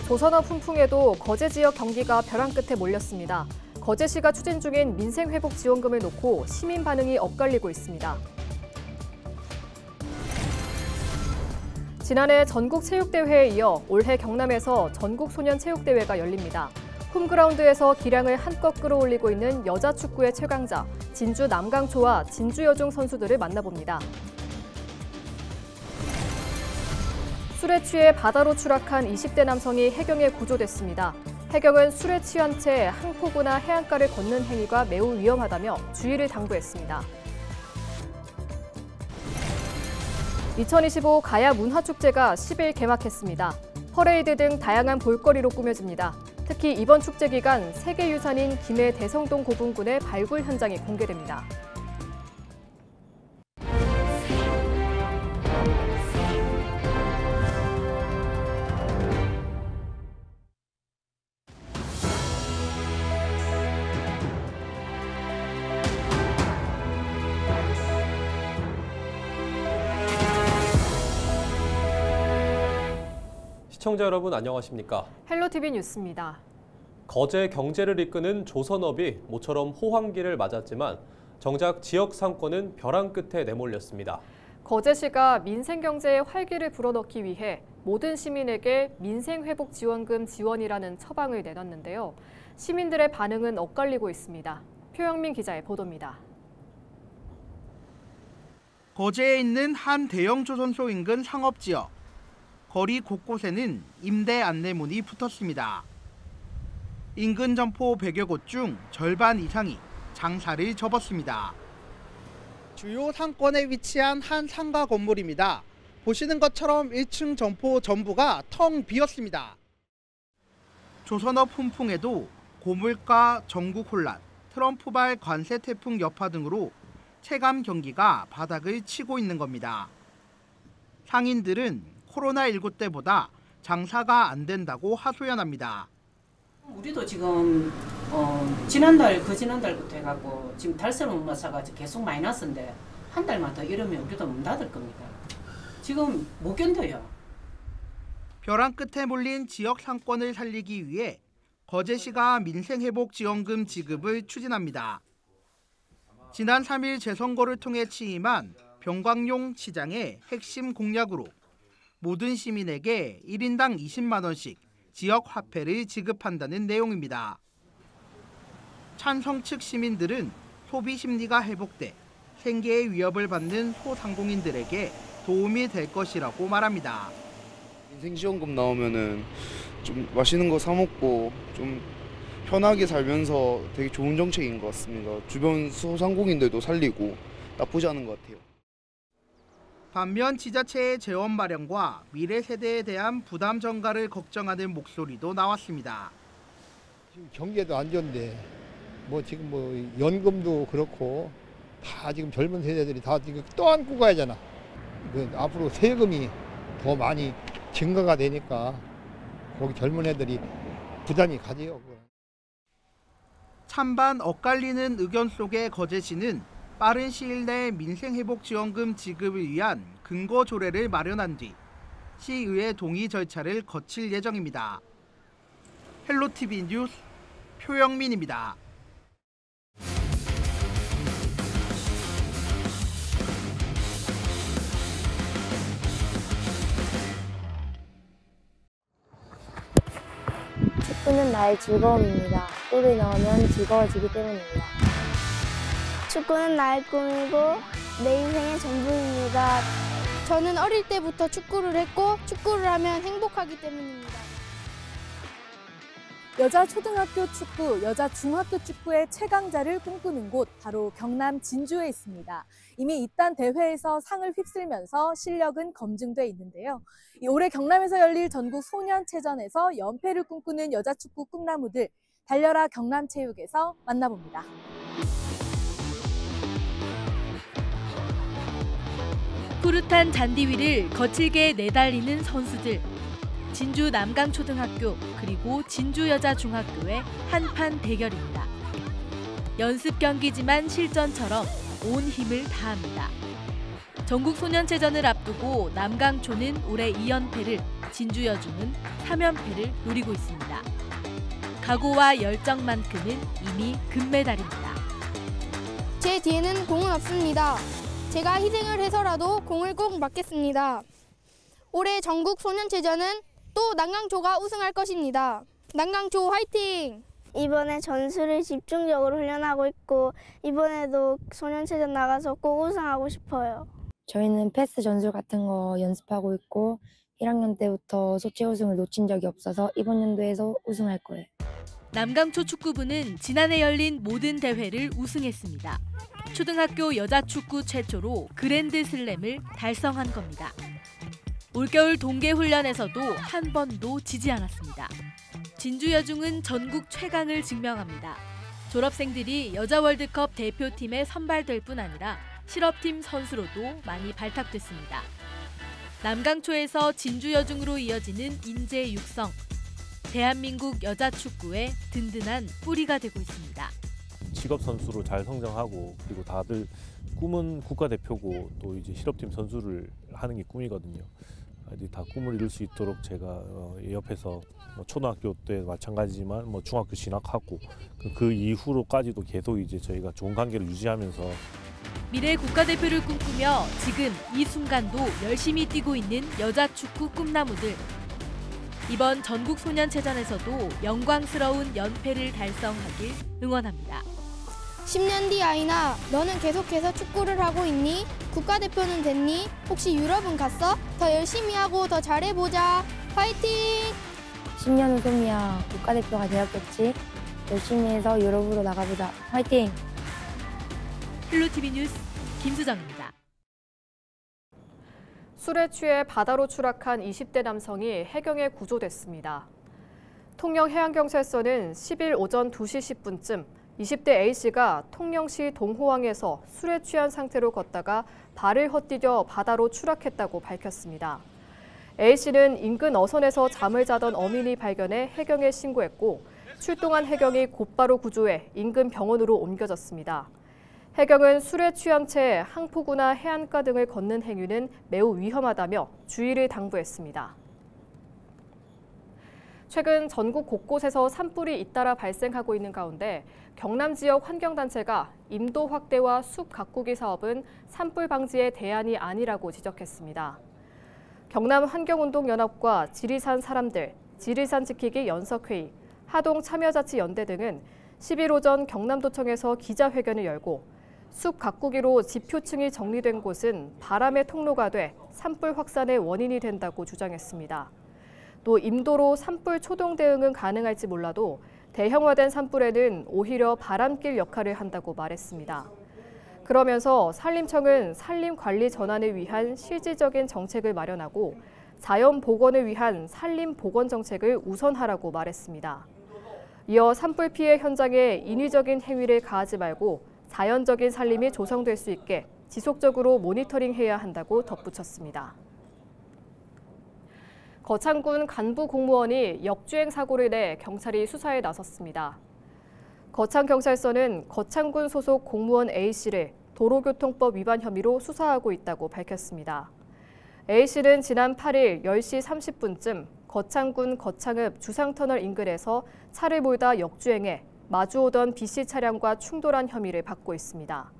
조선업 훈풍에도 거제 지역 경기가 벼랑 끝에 몰렸습니다. 거제시가 추진 중인 민생회복지원금을 놓고 시민 반응이 엇갈리고 있습니다. 지난해 전국체육대회에 이어 올해 경남에서 전국소년체육대회가 열립니다. 홈그라운드에서 기량을 한껏 끌어올리고 있는 여자 축구의 최강자, 진주 남강초와 진주 여중 선수들을 만나봅니다. 술에 취해 바다로 추락한 20대 남성이 해경에 구조됐습니다. 해경은 술에 취한 채 항포구나 해안가를 걷는 행위가 매우 위험하다며 주의를 당부했습니다. 2025 가야 문화축제가 10일 개막했습니다. 퍼레이드 등 다양한 볼거리로 꾸며집니다. 특히 이번 축제 기간 세계유산인 김해 대성동 고분군의 발굴 현장이 공개됩니다. 시청자 여러분 안녕하십니까? 헬로티비 뉴스입니다. 거제 경제를 이끄는 조선업이 모처럼 호황기를 맞았지만 정작 지역 상권은 벼랑 끝에 내몰렸습니다. 거제시가 민생경제에 활기를 불어넣기 위해 모든 시민에게 민생회복지원금 지원이라는 처방을 내놨는데요. 시민들의 반응은 엇갈리고 있습니다. 표영민 기자의 보도입니다. 거제에 있는 한 대형 조선소 인근 상업지역. 거리 곳곳에는 임대 안내문이 붙었습니다. 인근 점포 100여 곳 중 절반 이상이 장사를 접었습니다. 주요 상권에 위치한 한 상가 건물입니다. 보시는 것처럼 1층 점포 전부가 텅 비었습니다. 조선업 훈풍에도 고물가 전국 혼란, 트럼프발 관세 태풍 여파 등으로 체감 경기가 바닥을 치고 있는 겁니다. 상인들은 코로나19 때보다 장사가 안 된다고 하소연합니다. 우리도 지금 지난달, 그지난달부터 해갖고 지금 달성 업마사가 계속 마이너스인데 한 달만 더 이러면 우리도 문 닫을 겁니다. 지금 못 견뎌요. 벼랑 끝에 몰린 지역 상권을 살리기 위해 거제시가 민생회복지원금 지급을 추진합니다. 지난 3일 재선거를 통해 취임한 병광용 시장의 핵심 공약으로 모든 시민에게 1인당 20만 원씩 지역 화폐를 지급한다는 내용입니다. 찬성 측 시민들은 소비 심리가 회복돼 생계의 위협을 받는 소상공인들에게 도움이 될 것이라고 말합니다. 민생지원금 나오면은 좀 맛있는 거 사 먹고 좀 편하게 살면서 되게 좋은 정책인 것 같습니다. 주변 소상공인들도 살리고 나쁘지 않은 것 같아요. 반면 지자체의 재원 마련과 미래 세대에 대한 부담 전가를 걱정하는 목소리도 나왔습니다. 지금 경기도 안 좋은데 지금 연금도 그렇고 다 지금 젊은 세대들이 다 지금 떠안고 가야 하잖아. 앞으로 세금이 더 많이 증가가 되니까 거기 젊은 애들이 부담이 가져요. 찬반 엇갈리는 의견 속에 거제시는 빠른 시일 내 민생회복지원금 지급을 위한 근거 조례를 마련한 뒤 시의회 동의 절차를 거칠 예정입니다. 헬로티비 뉴스 표영민입니다. 축구는 나의 즐거움입니다. 골을 넣으면 즐거워지기 때문입니다. 축구는 나의 꿈이고 내 인생의 전부입니다. 저는 어릴 때부터 축구를 했고 축구를 하면 행복하기 때문입니다. 여자 초등학교 축구, 여자 중학교 축구의 최강자를 꿈꾸는 곳 바로 경남 진주에 있습니다. 이미 이딴 대회에서 상을 휩쓸면서 실력은 검증돼 있는데요. 올해 경남에서 열릴 전국 소년체전에서 연패를 꿈꾸는 여자 축구 꿈나무들 달려라 경남체육에서 만나봅니다. 푸릇한 잔디 위를 거칠게 내달리는 선수들. 진주 남강초등학교 그리고 진주여자중학교의 한판 대결입니다. 연습 경기지만 실전처럼 온 힘을 다합니다. 전국소년체전을 앞두고 남강초는 올해 2연패를, 진주여중은 3연패를 노리고 있습니다. 각오와 열정만큼은 이미 금메달입니다. 제 뒤에는 공은 없습니다. 제가 희생을 해서라도 공을 꼭 맞겠습니다. 올해 전국소년체전은 또 남강초가 우승할 것입니다. 남강초 화이팅! 이번에 전술을 집중적으로 훈련하고 있고 이번에도 소년체전 나가서 꼭 우승하고 싶어요. 저희는 패스 전술 같은 거 연습하고 있고 1학년 때부터 소체 우승을 놓친 적이 없어서 이번 연도에서 우승할 거예요. 남강초 축구부는 지난해 열린 모든 대회를 우승했습니다. 초등학교 여자축구 최초로 그랜드 슬램을 달성한 겁니다. 올겨울 동계훈련에서도 한 번도 지지 않았습니다. 진주여중은 전국 최강을 증명합니다. 졸업생들이 여자 월드컵 대표팀에 선발될 뿐 아니라 실업팀 선수로도 많이 발탁됐습니다. 남강초에서 진주여중으로 이어지는 인재 육성, 대한민국 여자 축구의 든든한 뿌리가 되고 있습니다. 직업 선수로 잘 성장하고 그리고 다들 꿈은 국가대표고 또 이제 실업팀 선수를 하는 게 꿈이거든요. 다 꿈을 이룰 수 있도록 제가 옆에서 초등학교 때 마찬가지지만 중학교 진학하고 그 이후로까지도 계속 이제 저희가 좋은 관계를 유지하면서 미래 국가대표를 꿈꾸며 지금 이 순간도 열심히 뛰고 있는 여자 축구 꿈나무들. 이번 전국소년체전에서도 영광스러운 연패를 달성하길 응원합니다. 10년 뒤 아이나 너는 계속해서 축구를 하고 있니? 국가대표는 됐니? 혹시 유럽은 갔어? 더 열심히 하고 더 잘해보자. 화이팅! 10년 후 소미야 국가대표가 되었겠지? 열심히 해서 유럽으로 나가보자. 화이팅! 힐로티비 뉴스 김수정입니다. 술에 취해 바다로 추락한 20대 남성이 해경에 구조됐습니다. 통영해양경찰서는 10일 오전 2시 10분쯤 20대 A씨가 통영시 동호항에서 술에 취한 상태로 걷다가 발을 헛디뎌 바다로 추락했다고 밝혔습니다. A씨는 인근 어선에서 잠을 자던 어민이 발견해 해경에 신고했고 출동한 해경이 곧바로 구조해 인근 병원으로 옮겨졌습니다. 해경은 술에 취한 채 항포구나 해안가 등을 걷는 행위는 매우 위험하다며 주의를 당부했습니다. 최근 전국 곳곳에서 산불이 잇따라 발생하고 있는 가운데 경남 지역 환경단체가 임도 확대와 숲 가꾸기 사업은 산불 방지의 대안이 아니라고 지적했습니다. 경남 환경운동연합과 지리산 사람들, 지리산 지키기 연석회의, 하동참여자치연대 등은 10일 오전 경남도청에서 기자회견을 열고 숲 가꾸기로 지표층이 정리된 곳은 바람의 통로가 돼 산불 확산의 원인이 된다고 주장했습니다. 또 임도로 산불 초동 대응은 가능할지 몰라도 대형화된 산불에는 오히려 바람길 역할을 한다고 말했습니다. 그러면서 산림청은 산림 관리 전환을 위한 실질적인 정책을 마련하고 자연 복원을 위한 산림 복원 정책을 우선하라고 말했습니다. 이어 산불 피해 현장에 인위적인 행위를 가하지 말고 자연적인 산림이 조성될 수 있게 지속적으로 모니터링해야 한다고 덧붙였습니다. 거창군 간부 공무원이 역주행 사고를 내 경찰이 수사에 나섰습니다. 거창경찰서는 거창군 소속 공무원 A씨를 도로교통법 위반 혐의로 수사하고 있다고 밝혔습니다. A씨는 지난 8일 10시 30분쯤 거창군 거창읍 주상터널 인근에서 차를 몰다 역주행해 마주오던 B씨 차량과 충돌한 혐의를 받고 있습니다.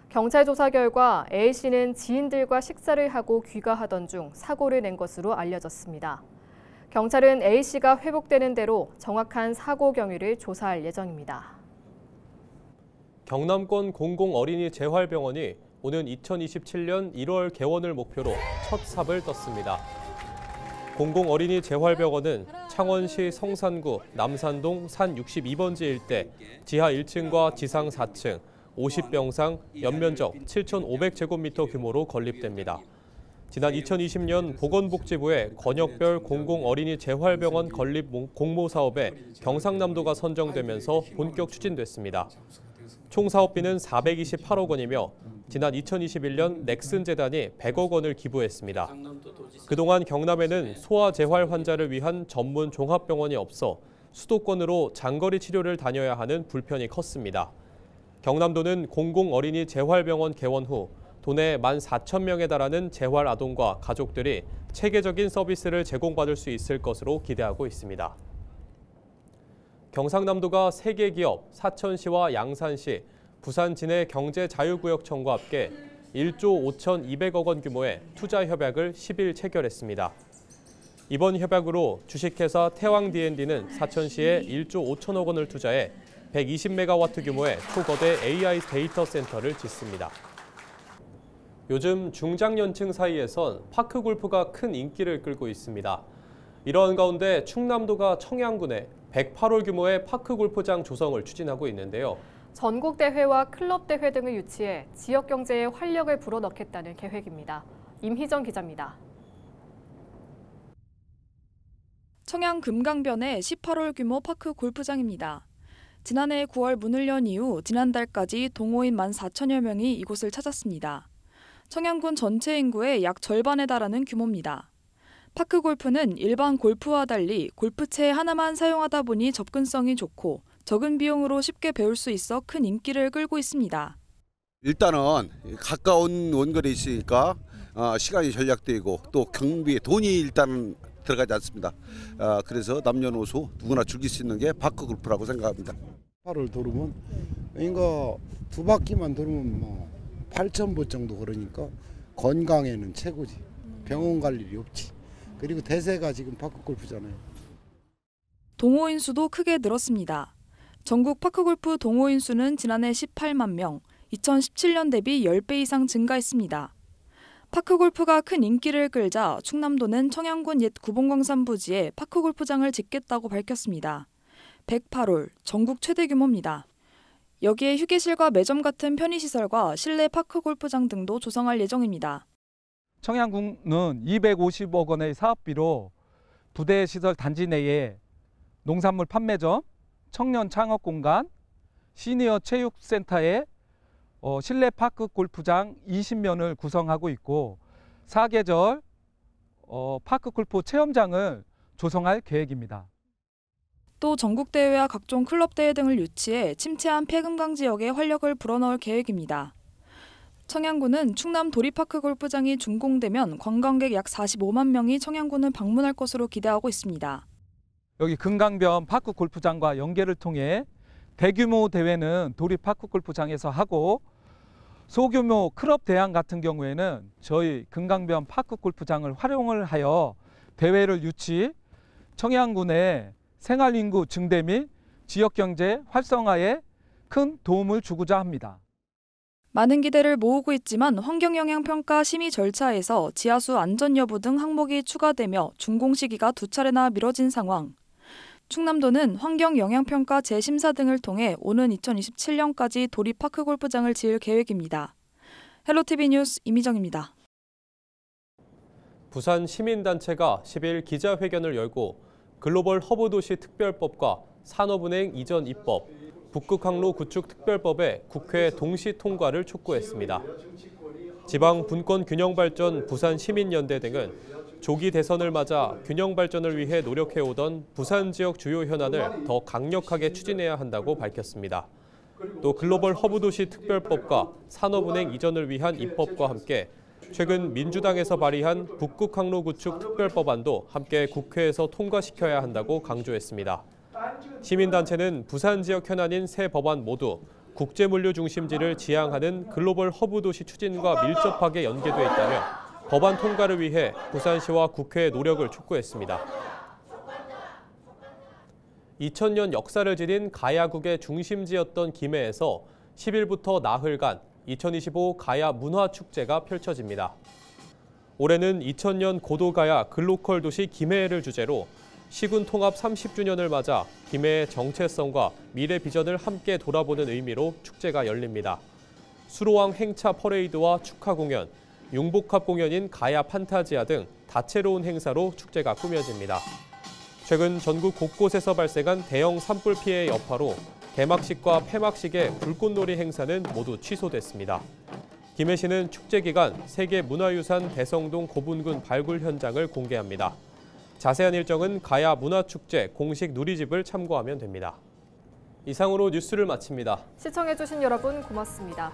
경찰 조사 결과 A씨는 지인들과 식사를 하고 귀가하던 중 사고를 낸 것으로 알려졌습니다. 경찰은 A씨가 회복되는 대로 정확한 사고 경위를 조사할 예정입니다. 경남권 공공어린이 재활병원이 오는 2027년 1월 개원을 목표로 첫 삽을 떴습니다. 공공어린이 재활병원은 창원시 성산구 남산동 산 62번지 일대 지하 1층과 지상 4층 50병상 연면적 7,500제곱미터 규모로 건립됩니다. 지난 2020년 보건복지부의 권역별 공공어린이 재활병원 건립 공모사업에 경상남도가 선정되면서 본격 추진됐습니다. 총 사업비는 428억 원이며 지난 2021년 넥슨재단이 100억 원을 기부했습니다. 그동안 경남에는 소아재활 환자를 위한 전문 종합병원이 없어 수도권으로 장거리 치료를 다녀야 하는 불편이 컸습니다. 경남도는 공공어린이 재활병원 개원 후 도내 14,000명에 달하는 재활 아동과 가족들이 체계적인 서비스를 제공받을 수 있을 것으로 기대하고 있습니다. 경상남도가 3개 기업, 사천시와 양산시, 부산 진해 경제자유구역청과 함께 1조 5,200억 원 규모의 투자 협약을 10일 체결했습니다. 이번 협약으로 주식회사 태왕 D&D는 사천시에 1조 5천억 원을 투자해 120메가와트 규모의 초거대 AI 데이터 센터를 짓습니다. 요즘 중장년층 사이에선 파크 골프가 큰 인기를 끌고 있습니다. 이러한 가운데 충남도가 청양군에 108홀 규모의 파크 골프장 조성을 추진하고 있는데요. 전국 대회와 클럽 대회 등을 유치해 지역 경제에 활력을 불어넣겠다는 계획입니다. 임희정 기자입니다. 청양 금강변의 18홀 규모 파크 골프장입니다. 지난해 9월 문을 연 이후 지난달까지 동호인 14,000여 명이 이곳을 찾았습니다. 청양군 전체 인구의 약 절반에 달하는 규모입니다. 파크 골프는 일반 골프와 달리 골프채 하나만 사용하다 보니 접근성이 좋고 적은 비용으로 쉽게 배울 수 있어 큰 인기를 끌고 있습니다. 일단은 가까운 원거리에 있으니까 시간이 절약되고 또 경비에 돈이 일단은 들어가지 않습니다. 그래서 남녀노소 누구나 즐길 수 있는 게 파크 골프라고 생각합니다. 파를 돌으면 그러니까 2바퀴만 돌으면 뭐 8,000보 정도 그러니까 건강에는 최고지. 병원 갈 일이 없지. 그리고 대세가 지금 파크 골프잖아요. 동호인 수도 크게 늘었습니다. 전국 파크골프 동호인 수는 지난해 18만 명, 2017년 대비 10배 이상 증가했습니다. 파크골프가 큰 인기를 끌자 충남도는 청양군 옛 구봉광산 부지에 파크골프장을 짓겠다고 밝혔습니다. 108홀, 전국 최대 규모입니다. 여기에 휴게실과 매점 같은 편의시설과 실내 파크골프장 등도 조성할 예정입니다. 청양군은 250억 원의 사업비로 부대시설 단지 내에 농산물 판매점, 청년 창업공간, 시니어 체육센터에 실내 파크 골프장 20면을 구성하고 있고 4계절 파크 골프 체험장을 조성할 계획입니다. 또 전국대회와 각종 클럽대회 등을 유치해 침체한 폐금강 지역에 활력을 불어넣을 계획입니다. 청양군은 충남 도리파크 골프장이 준공되면 관광객 약 45만 명이 청양군을 방문할 것으로 기대하고 있습니다. 여기 금강변 파크 골프장과 연계를 통해 대규모 대회는 도리 파크 골프장에서 하고 소규모 클럽 대항 같은 경우에는 저희 금강변 파크 골프장을 활용을 하여 대회를 유치, 청양군의 생활인구 증대 및 지역경제 활성화에 큰 도움을 주고자 합니다. 많은 기대를 모으고 있지만 환경영향평가 심의 절차에서 지하수 안전 여부 등 항목이 추가되며 준공 시기가 2차례나 미뤄진 상황. 충남도는 환경영향평가 재심사 등을 통해 오는 2027년까지 도리 파크 골프장을 지을 계획입니다. 헬로티비 뉴스 임희정입니다. 부산 시민단체가 10일 기자회견을 열고 글로벌 허브도시 특별법과 산업은행 이전 입법, 북극항로 구축 특별법의 국회 동시 통과를 촉구했습니다. 지방 분권 균형 발전 부산 시민연대 등은 조기 대선을 맞아 균형 발전을 위해 노력해오던 부산 지역 주요 현안을 더 강력하게 추진해야 한다고 밝혔습니다. 또 글로벌 허브도시 특별법과 산업은행 이전을 위한 입법과 함께 최근 민주당에서 발의한 북극항로 구축 특별법안도 함께 국회에서 통과시켜야 한다고 강조했습니다. 시민단체는 부산 지역 현안인 세 법안 모두 국제물류 중심지를 지향하는 글로벌 허브도시 추진과 밀접하게 연계돼 있다며 법안 통과를 위해 부산시와 국회의 노력을 촉구했습니다. 2000년 역사를 지닌 가야국의 중심지였던 김해에서 10일부터 나흘간 2025 가야 문화축제가 펼쳐집니다. 올해는 2000년 고도가야 글로컬 도시 김해를 주제로 시군 통합 30주년을 맞아 김해의 정체성과 미래 비전을 함께 돌아보는 의미로 축제가 열립니다. 수로왕 행차 퍼레이드와 축하 공연, 융복합 공연인 가야 판타지아 등 다채로운 행사로 축제가 꾸며집니다. 최근 전국 곳곳에서 발생한 대형 산불 피해의 여파로 개막식과 폐막식의 불꽃놀이 행사는 모두 취소됐습니다. 김해시는 축제 기간 세계문화유산 대성동 고분군 발굴 현장을 공개합니다. 자세한 일정은 가야 문화축제 공식 누리집을 참고하면 됩니다. 이상으로 뉴스를 마칩니다. 시청해주신 여러분 고맙습니다.